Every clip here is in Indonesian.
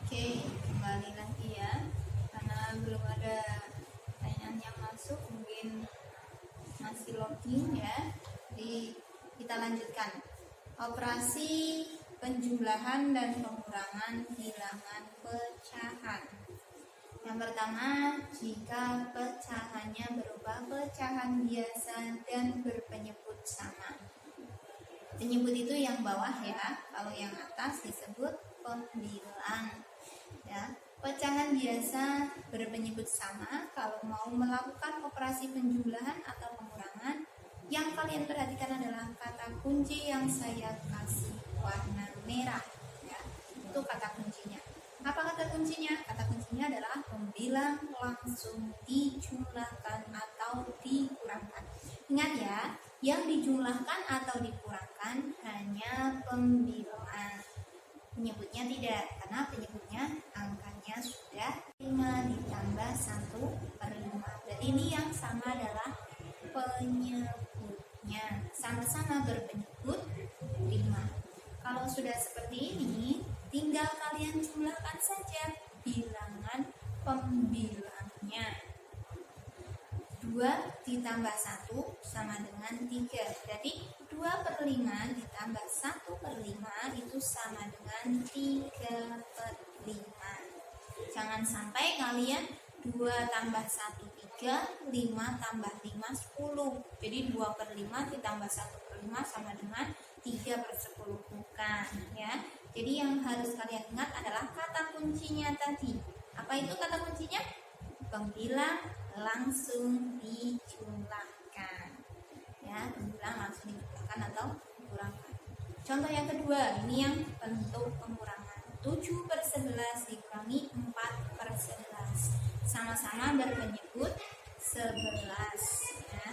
Oke, kembali lagi ya. Karena belum ada pertanyaan yang masuk, mungkin masih loading ya. Jadi kita lanjutkan. Operasi penjumlahan dan pengurangan bilangan pecahan. Yang pertama, jika pecahannya berupa pecahan biasa dan berpenyebut sama. Penyebut itu yang bawah ya, kalau yang atas disebut pembilang. Ya, pecahan biasa berpenyebut sama. Kalau mau melakukan operasi penjumlahan atau pengurangan, yang kalian perhatikan adalah kata kunci yang saya kasih warna merah. Ya, itu kata kuncinya. Apa kata kuncinya? Kata kuncinya adalah pembilang langsung dijumlahkan atau dikurangkan. Ingat ya, yang dijumlahkan atau dikurangkan hanya pembilang. Penyebutnya tidak, karena penyebutnya angkanya sudah 5 ditambah 1/5. Dan ini yang sama adalah penyebutnya, sama-sama berpenyebut 5. Kalau sudah seperti ini, tinggal kalian jumlahkan saja bilangan pembilangnya. 2 ditambah 1 sama dengan 3. Jadi 2/5 ditambah 1/5 itu sama dengan 3/5. Jangan sampai kalian 2 tambah 1 3, 5 tambah 5 10. Jadi 2/5 ditambah 1/5 sama dengan 3/10. Bukan ya. Jadi yang harus kalian ingat adalah kata kuncinya tadi. Apa itu kata kuncinya? Pembilang langsung dijumlahkan. Ya, pembilang langsung dijumlahkan atau dikurangkan. Contoh yang kedua, ini yang bentuk pengurangan. 7/11 dikurangi 4/11. Sama-sama berpenyebut 11 ya.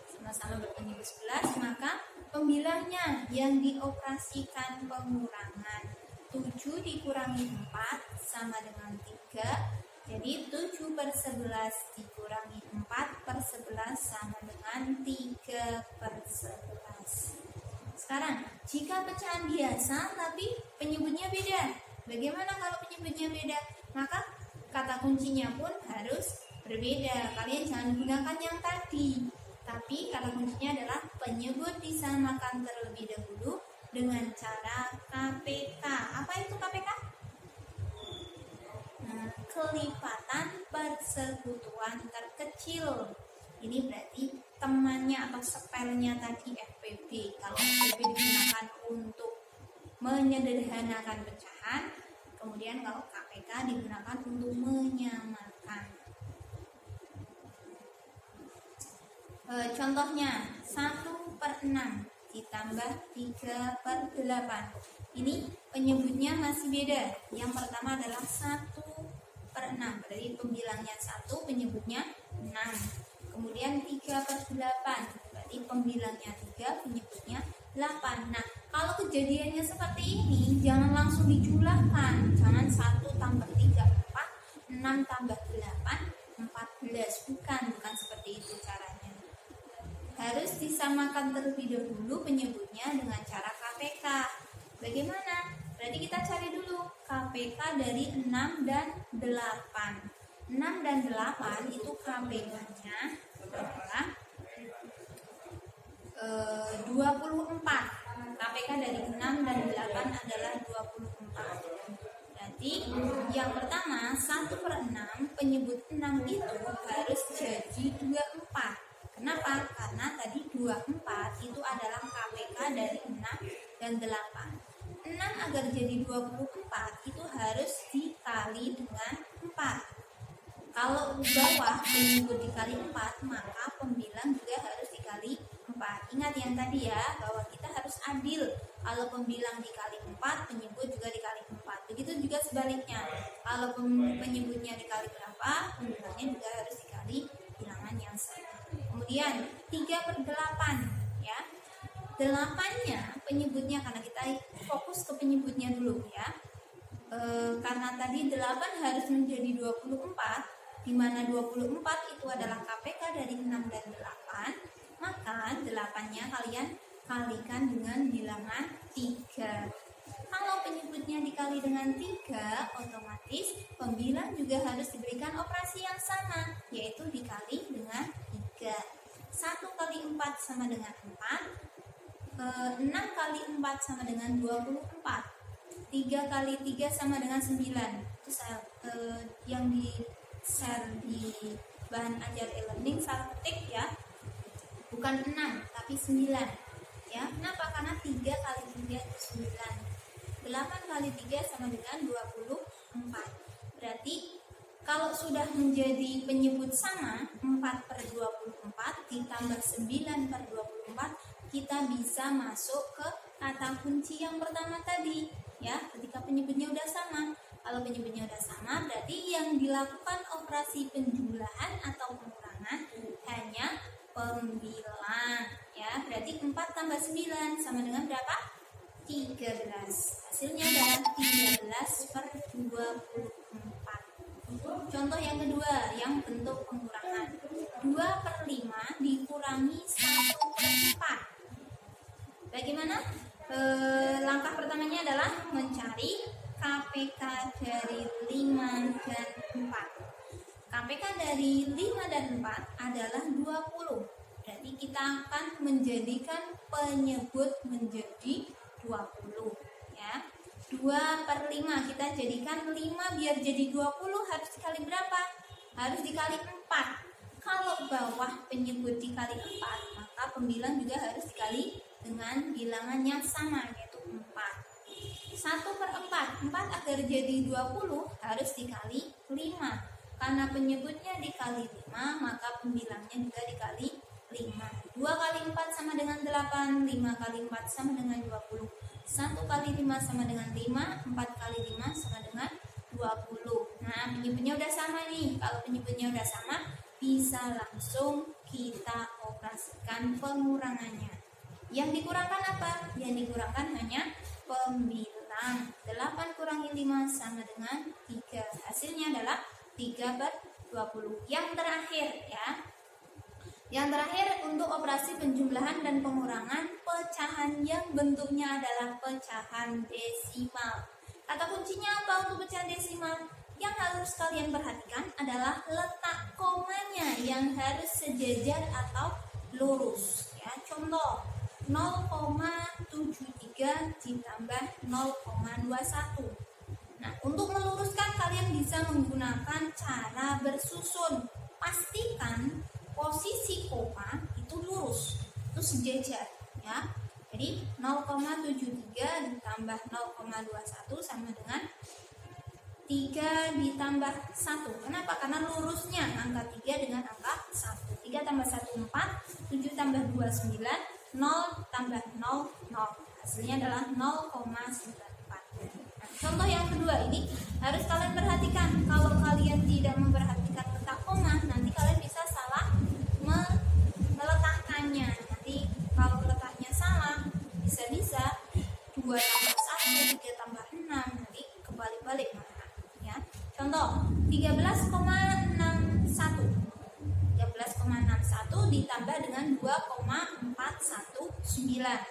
Sama-sama berpenyebut 11, maka pembilangnya yang dioperasikan pengurangan. 7 dikurangi 4 sama dengan 3. Jadi 7/11 dikurangi 4/11 sama dengan 3/11. Sekarang, jika pecahan biasa tapi penyebutnya beda. Bagaimana kalau penyebutnya beda? Maka kata kuncinya pun harus berbeda. Kalian jangan gunakan yang tadi. Tapi kata kuncinya adalah penyebut disamakan terlebih dahulu dengan cara KPK. Apa itu KPK? Kelipatan persekutuan terkecil. Ini berarti temannya atau spellnya tadi FPB. Kalau FPB digunakan untuk menyederhanakan pecahan, kemudian kalau KPK digunakan untuk menyamakan. Contohnya 1/6 ditambah 3/8. Ini penyebutnya masih beda. Yang pertama adalah 1/6. Berarti pembilangnya 1, penyebutnya 6. Kemudian 3/8. Berarti pembilangnya 3, penyebutnya 8. Nah, kalau kejadiannya seperti ini, jangan langsung dijumlahkan. Jangan 1 tambah 3, 4, 6 tambah 8, 14. Bukan seperti itu caranya. Harus disamakan terlebih dahulu penyebutnya dengan cara KPK. Bagaimana? Berarti kita cari dulu KPK dari 6 dan 8. 6 dan 8 itu KPK-nya adalah 24. KPK dari 6 dan 8 adalah 24. Berarti yang pertama 1/6, penyebut 6 itu harus jadi 24. Kenapa? Karena tadi 24 itu adalah KPK dari 6 dan 8. 6 agar jadi 24 itu harus dikali dengan 4. Kalau bawah penyebut dikali 4, maka pembilang juga harus dikali 4. Ingat yang tadi ya, bahwa kita harus adil. Kalau pembilang dikali 4, penyebut juga dikali 4. Begitu juga sebaliknya. Kalau penyebutnya dikali berapa, pembilangnya juga harus dikali bilangan yang sama. Kemudian 3/8 ya. 8-nya penyebutnya, karena kita fokus ke penyebutnya dulu ya. Karena tadi 8 harus menjadi 24, di mana 24 itu adalah KPK dari 6 dan 8, maka 8-nya kalian kalikan dengan bilangan 3. dikali dengan 3, otomatis pembilang juga harus diberikan operasi yang sama, yaitu dikali dengan 3. 1 kali 4 sama dengan 4, 6 kali 4 sama dengan 24, 3 kali 3 sama dengan 9. Terus yang di share di bahan ajar e-learning salah ketik ya, bukan 6 tapi 9 ya. Kenapa? Karena 3 kali 3 itu 9. 8 kali 3 sama dengan 24. Berarti kalau sudah menjadi penyebut sama 4/24 ditambah 9/24, kita bisa masuk ke kata kunci yang pertama tadi ya, ketika penyebutnya udah sama. Kalau penyebutnya udah sama, berarti yang dilakukan operasi penjumlahan atau pengurangan hanya pembilang ya. Berarti 4 tambah 9 sama dengan berapa? 13. Hasilnya adalah 13/24. Contoh yang kedua, yang bentuk pengurangan. 2/5 dikurangi 1/4. Bagaimana? Langkah pertamanya adalah mencari KPK dari 5 dan 4. KPK dari 5 dan 4 adalah 20. Berarti kita akan menjadikan penyebut menjadi 20 ya. 2/5 kita jadikan 5 biar jadi 20 harus dikali berapa? Harus dikali 4. Kalau bawah penyebut dikali 4, maka pembilang juga harus dikali dengan bilangan yang sama, yaitu 4. 1/4, 4 agar jadi 20 harus dikali 5. Karena penyebutnya dikali 5, maka pembilangnya juga dikali 5. 2 kali 4 sama dengan 8, 5 kali 4 sama dengan 20. 1 kali 5 sama dengan 5, 4 kali 5 sama dengan 20. Nah, penyebutnya udah sama nih. Kalau penyebutnya udah sama, bisa langsung kita operasikan pengurangannya. Yang dikurangkan apa? Yang dikurangkan hanya pembilang. 8 kurangi 5 sama dengan 3. Hasilnya adalah 3/20. Yang terakhir ya. Yang terakhir untuk operasi penjumlahan dan pengurangan pecahan yang bentuknya adalah pecahan desimal. Kata kuncinya apa untuk pecahan desimal? Yang harus kalian perhatikan adalah letak komanya yang harus sejajar atau lurus ya. Contoh 0,73 ditambah 0,21. Nah, untuk meluruskan kalian bisa menggunakan cara bersusun. Pastikan posisi koma itu lurus, itu sejajar ya. Jadi 0,73 ditambah 0,21 sama dengan 3 ditambah 1. Kenapa? Karena lurusnya angka 3 dengan angka 1. 3 tambah 1 4, 7 tambah 2 9, 0 tambah 0 0. Hasilnya adalah 0,94. Nah, contoh yang kedua ini harus kalian perhatikan. Kalau kalian tidak memperhatikan letak koma, nanti kalian bisa salah meletakkannya. Nanti kalau letaknya salah, bisa-bisa 2 tambah 1, 3 tambah 6, nanti kebalik-balik ya. Contoh 13,61. 13,61 ditambah dengan 2,419.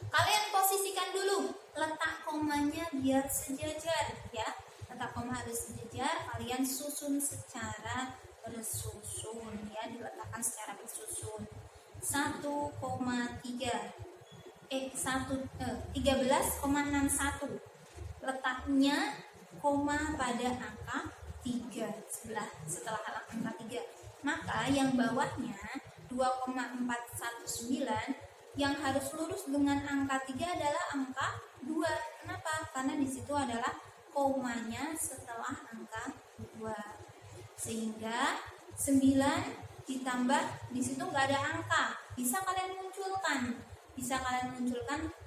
Kalian posisikan dulu letak komanya biar sejajar ya. Letak koma harus sejajar, kalian susun secara bersusun ya, diletakkan secara bersusun. 13,61 letaknya koma pada angka 3 setelah angka 3. Maka yang bawahnya 2,419 yang harus lurus dengan angka 3 adalah angka 2. Kenapa? Karena di situ adalah komanya setelah angka 2. Sehingga 9 ditambah di situ nggak ada angka. Bisa kalian munculkan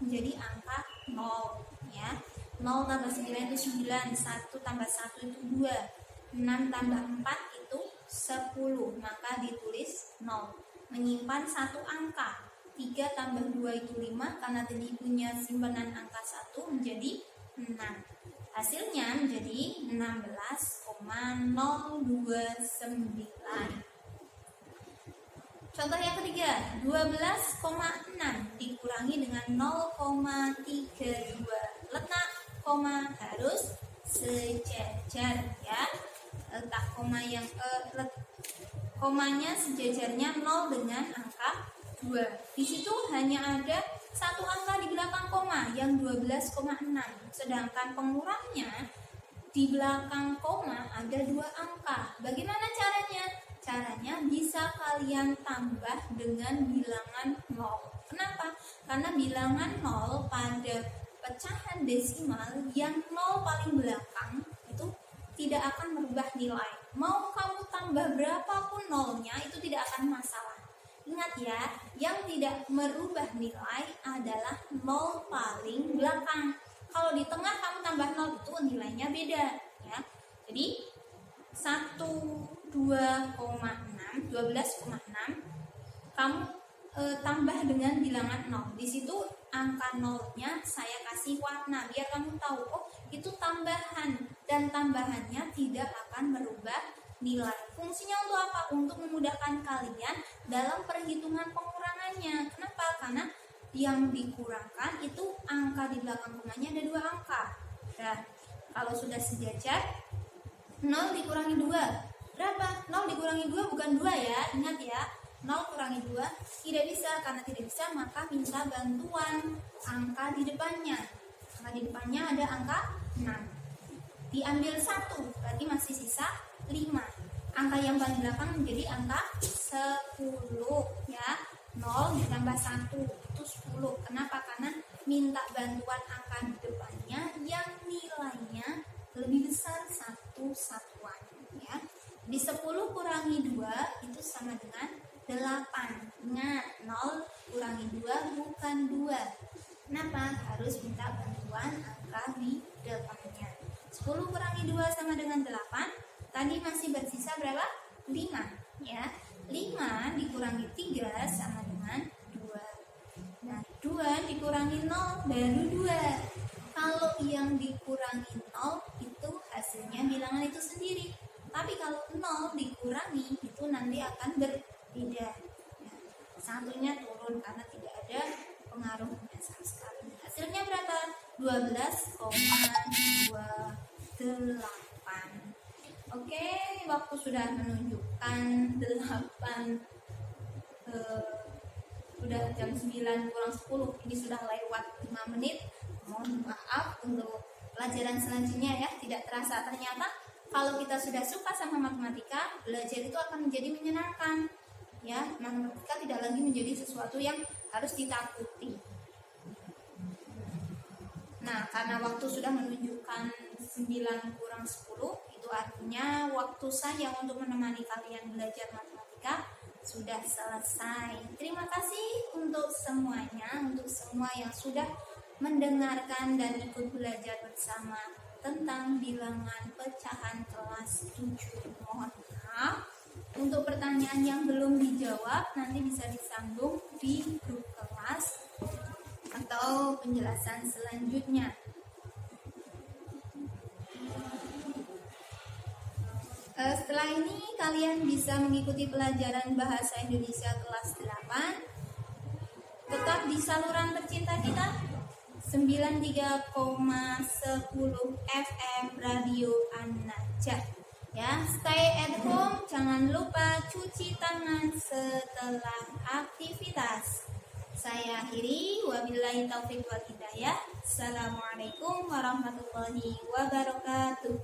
menjadi angka 0 ya. 0 tambah 9 itu 9, 1 tambah 1 itu 2, 6 tambah 4 itu 10, maka ditulis 0. Menyimpan satu angka. 3 tambah 2 itu 5, karena tadi punya simpanan angka 1 menjadi 6. Hasilnya menjadi 16,029. Contoh yang ketiga, 12,6 dikurangi dengan 0,32. Letak koma harus sejajar ya. Letak komanya sejajarnya 0 dengan angka 2. Di situ hanya ada satu angka di belakang koma yang 12,6. Sedangkan pengurangnya di belakang koma ada 2 angka. Bagaimana caranya? Caranya bisa kalian tambah dengan bilangan 0. Kenapa? Karena bilangan 0 pada pecahan desimal yang 0 paling belakang itu tidak akan merubah nilai. Mau kamu tambah berapapun nolnya itu tidak akan masalah. Ingat ya, yang tidak merubah nilai adalah 0 paling belakang. Kalau di tengah kamu tambah 0 itu nilainya beda ya. Jadi 12,6 kamu tambah dengan bilangan 0. Di situ angka 0-nya saya kasih warna biar kamu tahu oh itu tambahan dan tambahannya tidak akan merubah nilai. Fungsinya untuk apa? Untuk memudahkan kalian dalam perhitungan pengurangannya. Kenapa? Karena yang dikurangkan itu angka di belakang komanya ada 2 angka. Nah, kalau sudah sejajar 0 dikurangi 2 berapa? 0 dikurangi 2 bukan 2 ya. Ingat ya, 0 kurangi 2 tidak bisa. Karena tidak bisa maka minta bantuan angka di depannya. Angka di depannya ada angka 6. Diambil 1 berarti masih sisa 5. Angka yang paling belakang menjadi angka 10 ya. 0 ditambah 1 itu 10. Kenapa? Karena minta bantuan angka di depannya yang nilainya lebih besar 1 satuan ya. Di 10 kurangi 2 itu sama dengan 8. Ingat, 0 kurangi 2 bukan 2. Kenapa? Harus minta bantuan angka di depannya. 10 kurangi 2 sama dengan 8. Tadi masih bersisa berapa? 5 ya. 5 dikurangi 3 sama dengan 2. Nah, 2 dikurangi 0 baru 2. Kalau yang dikurangi 0 itu hasilnya bilangan itu sendiri. Tapi kalau 0 dikurangi itu nanti akan berbeda. Nah, satunya turun karena tidak ada pengaruhnya sama sekali. Hasilnya berapa? 12,28. Oke, waktu sudah menunjukkan 8 sudah jam 9 kurang 10. Ini sudah lewat 5 menit. Mohon maaf untuk pelajaran selanjutnya ya. Tidak terasa ternyata kalau kita sudah suka sama matematika, belajar itu akan menjadi menyenangkan. Ya, matematika tidak lagi menjadi sesuatu yang harus ditakuti. Nah, karena waktu sudah menunjukkan 9 kurang 10, itu artinya waktu saya untuk menemani kalian belajar matematika sudah selesai. Terima kasih untuk semuanya, untuk semua yang sudah mendengarkan dan ikut belajar bersama tentang bilangan pecahan kelas 7. Mohon maaf untuk pertanyaan yang belum dijawab, nanti bisa disambung di grup kelas atau penjelasan selanjutnya. Setelah ini kalian bisa mengikuti pelajaran Bahasa Indonesia kelas 8 tetap di saluran tercinta kita 93,10 FM Radio An-Najah. Ya, stay at home, jangan lupa cuci tangan setelah aktivitas. Saya akhiri, wabillahi taufiq wal hidayah. Assalamualaikum warahmatullahi wabarakatuh.